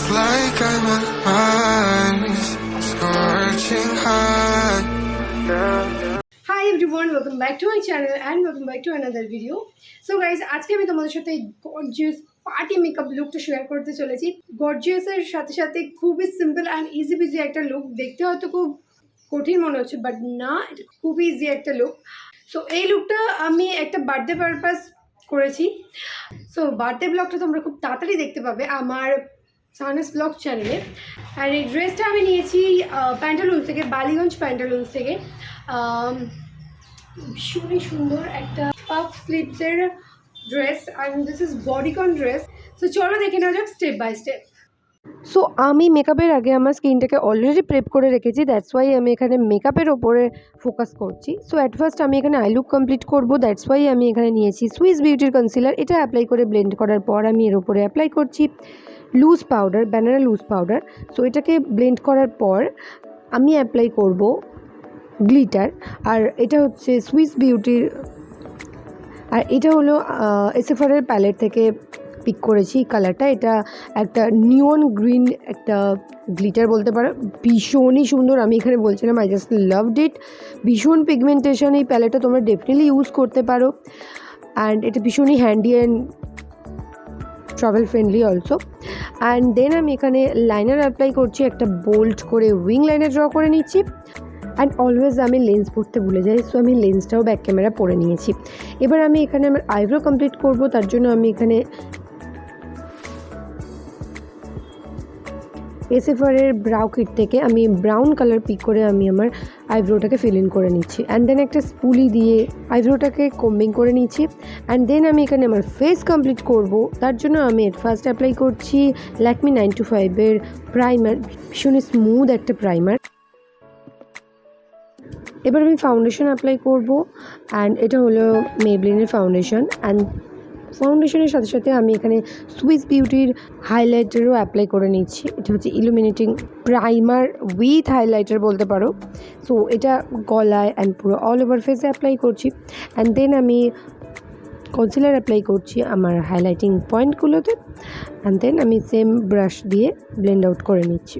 like I'm on Mars, scorching hot. Hi everyone, welcome back to my channel and welcome back to another video. So guys, আজকে আমি তোমাদের সাথে gorgeous party makeup লুকটা share করতে চলেছি। গর্জিয়াসের সাথে সাথে খুবই সিম্পল অ্যান্ড ইজি বিজি একটা লুক। দেখতে হয়তো খুব কঠিন মনে হচ্ছে, বাট না, এটা খুবই ইজি একটা লুক। সো এই লুকটা আমি একটা বার্থডে পারপাস করেছি। সো বার্থডে ব্লগটা তোমরা খুব তাড়াতাড়ি দেখতে পাবে আমার সাহানাস ব্লগ চ্যানেলে। আর এই ড্রেসটা আমি নিয়েছি প্যান্টালুন্স থেকে, বালিগঞ্জ প্যান্টালুন্স থেকে। ভীষণই সুন্দর একটা পাফ স্লিভসের dress, and this is bodycon dress. So চলো দেখে নেওয়া যাক স্টেপ বাই স্টেপ। সো আমি মেকআপের আগে আমার স্কিনটাকে অলরেডি প্রেপ করে রেখেছি, দ্যাটস ওয়াই আমি এখানে মেকআপের ওপরে ফোকাস করছি। সো অ্যাট ফার্স্ট আমি এখানে আই লুক কমপ্লিট করবো, দ্যাটস ওয়াই আমি এখানে নিয়েছি সুইস বিউটির কনসিলার। এটা অ্যাপ্লাই করে ব্লেন্ড করার পর আমি এর ওপরে অ্যাপ্লাই করছি loose powder, banana loose powder. So এটাকে ব্লেন্ড করার পর আমি অ্যাপ্লাই করব গ্লিটার। আর এটা হচ্ছে সুইস বিউটির, আর এটা হলো এসএফআরের প্যালেট থেকে পিক করেছি কালারটা। এটা একটা নিয়ন গ্রিন একটা গ্লিটার বলতে পারো, ভীষণই সুন্দর। আমি এখানে বলছিলাম আই জাস্ট লাভড ইট। ভীষণ পিগমেন্টেশন এই প্যালেটটা, তোমরা ডেফিনেটলি ইউজ করতে পারো। অ্যান্ড এটা ভীষণই handy and travel friendly also. And then আমি এখানে লাইনার অ্যাপ্লাই করছি, একটা বোল্ড করে উইং লাইনার ড্র করে নিচ্ছি। অ্যান্ড অলওয়েজ আমি লেন্স পরতে ভুলে যাই, সো আমি লেন্সটাও ব্যাক ক্যামেরা পরে নিয়েছি। এবার আমি এখানে আমার আইব্রো কমপ্লিট করব, তার জন্য আমি এখানে এসএফআরের ব্রাউ কিট থেকে আমি ব্রাউন কালার পিক করে আমি আমার আইব্রোটাকে ফিল ইন করে নিচ্ছি। অ্যান্ড দেন একটা স্পুলি দিয়ে আইব্রোটাকে কম্বিং করে নিচ্ছি। অ্যান্ড দেন আমি এখানে আমার ফেস কমপ্লিট করব, তার জন্য আমি ফার্স্ট অ্যাপ্লাই করছি ল্যাকমি 925-এর প্রাইমার, ভীষণই স্মুথ একটা প্রাইমার। এবার আমি ফাউন্ডেশন অ্যাপ্লাই করব, অ্যান্ড এটা হলো মেবলিনের ফাউন্ডেশন। অ্যান্ড ফাউন্ডেশনের সাথে সাথে আমি এখানে সুইস বিউটির হাইলাইটারও অ্যাপ্লাই করে নিচ্ছি। এটা হচ্ছে ইলুমিনেটিং প্রাইমার উইথ হাইলাইটার বলতে পারো। সো এটা গলায় অ্যান্ড পুরো অল ওভার ফেসে অ্যাপ্লাই করছি। অ্যান্ড দেন আমি কনসিলার অ্যাপ্লাই করছি আমার হাইলাইটিং পয়েন্টগুলোতে। অ্যান্ড দেন আমি সেম ব্রাশ দিয়ে ব্লেন্ড আউট করে নিচ্ছি।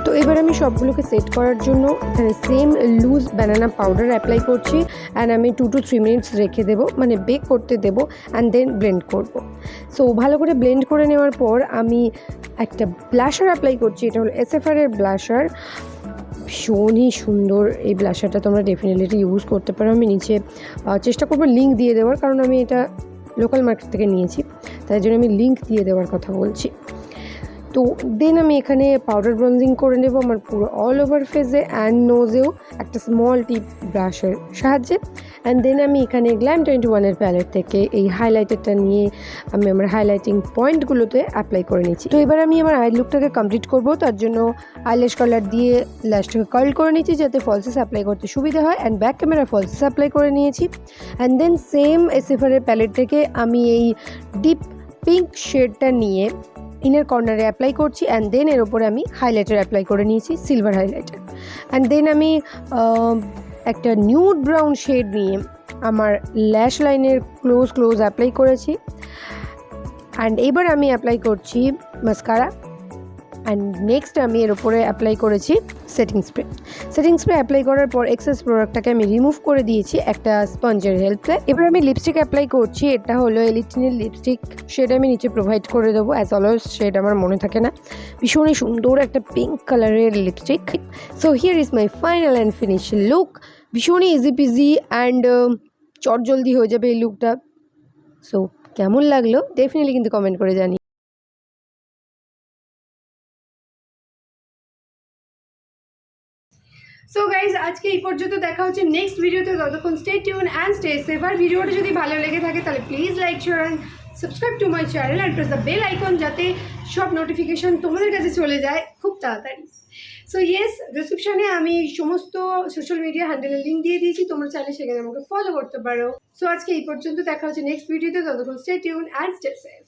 তো এবার আমি সবগুলোকে সেট করার জন্য এখানে same loose banana powder apply করছি। অ্যান্ড আমি 2 to 3 মিনিটস রেখে দেবো, মানে বেক করতে দেবো। অ্যান্ড দেন ব্লেন্ড করব। সো ভালো করে ব্লেন্ড করে নেওয়ার পর আমি একটা ব্লাশার অ্যাপ্লাই করছি, এটা হলো এসএফআরের ব্লাশার। ভীষণই সুন্দর এই ব্লাশারটা, তোমরা ডেফিনেটলি ইউজ করতে পারো। আমি নিচে চেষ্টা করবো লিঙ্ক দিয়ে দেওয়ার, কারণ আমি এটা লোকাল মার্কেট থেকে নিয়েছি, তাই জন্য আমি লিঙ্ক দিয়ে দেওয়ার কথা বলছি। তো দেন আমি এখানে পাউডার ব্রঞ্জিং করে নেব আমার পুরো অল ওভার ফেসে অ্যান্ড নোজেও একটা স্মল টিপ ব্রাশের সাহায্যে। অ্যান্ড দেন আমি এখানে গ্ল্যাম 21-এর প্যালেট থেকে এই হাইলাইটারটা নিয়ে আমি আমার হাইলাইটিং পয়েন্টগুলোতে অ্যাপ্লাই করে নিচ্ছি। তো এবার আমি আমার আই লুকটাকে কমপ্লিট করব, তার জন্য আইল্যাশ কালার দিয়ে ল্যাশটাকে কার্ল করে নিচ্ছি যাতে ফলসেস অ্যাপ্লাই করতে সুবিধা হয়। অ্যান্ড ব্যাক ক্যামেরা ফলসেস অ্যাপ্লাই করে নিয়েছি। অ্যান্ড দেন সেম এসএফআরের প্যালেট থেকে আমি এই ডিপ পিঙ্ক শেডটা নিয়ে ইনার কর্নারে অ্যাপ্লাই করছি। অ্যান্ড দেন এর ওপরে আমি হাইলাইটার অ্যাপ্লাই করে নিয়েছি, সিলভার হাইলাইটার। অ্যান্ড দেন আমি একটা নিউড ব্রাউন শেড নিয়ে আমার ল্যাশ লাইনের ক্লোজ অ্যাপ্লাই করেছি। অ্যান্ড এবার আমি অ্যাপ্লাই করছি মাস্কারা। অ্যান্ড নেক্সট আমি এর ওপরে অ্যাপ্লাই করেছি সেটিং স্প্রে অ্যাপ্লাই করার পর এক্সেস প্রোডাক্টটাকে আমি রিমুভ করে দিয়েছি একটা স্পঞ্জের হেল্পে। এবার আমি লিপস্টিক অ্যাপ্লাই করছি, এটা হলো এলিটিনের লিপস্টিক, সেটা আমি নিচে প্রোভাইড করে দেবো। অ্যাজ অলওয়েজ শেড আমার মনে থাকে না, ভীষণই সুন্দর একটা পিঙ্ক কালারের lipstick. So here is my final and finish look. ভীষণই ইজি পিজি অ্যান্ড চটজলদি হয়ে যাবে এই লুকটা। সো কেমন লাগলো ডেফিনেটলি কিন্তু কমেন্ট করে জানি। সো গাইজ, আজকে এই পর্যন্ত, দেখা হচ্ছে নেক্সট ভিডিওতে। ততক্ষণ stay tune and stay safe. আর ভিডিওটা যদি ভালো লেগে থাকে তাহলে please like, share and subscribe to my channel and press the bell icon, যাতে সব নোটিফিকেশন তোমাদের কাছে চলে যায় খুব তাড়াতাড়ি। সো ইয়েস, ডিসক্রিপশনে আমি সমস্ত সোশ্যাল মিডিয়া হ্যান্ডেলের লিঙ্ক দিয়ে দিয়েছি, তোমরা চাইলে সেখানে আমাকে ফলো করতে পারো। সো আজকে এই পর্যন্ত, দেখা হচ্ছে নেক্সট ভিডিওতে। ততক্ষণ stay tune and stay safe.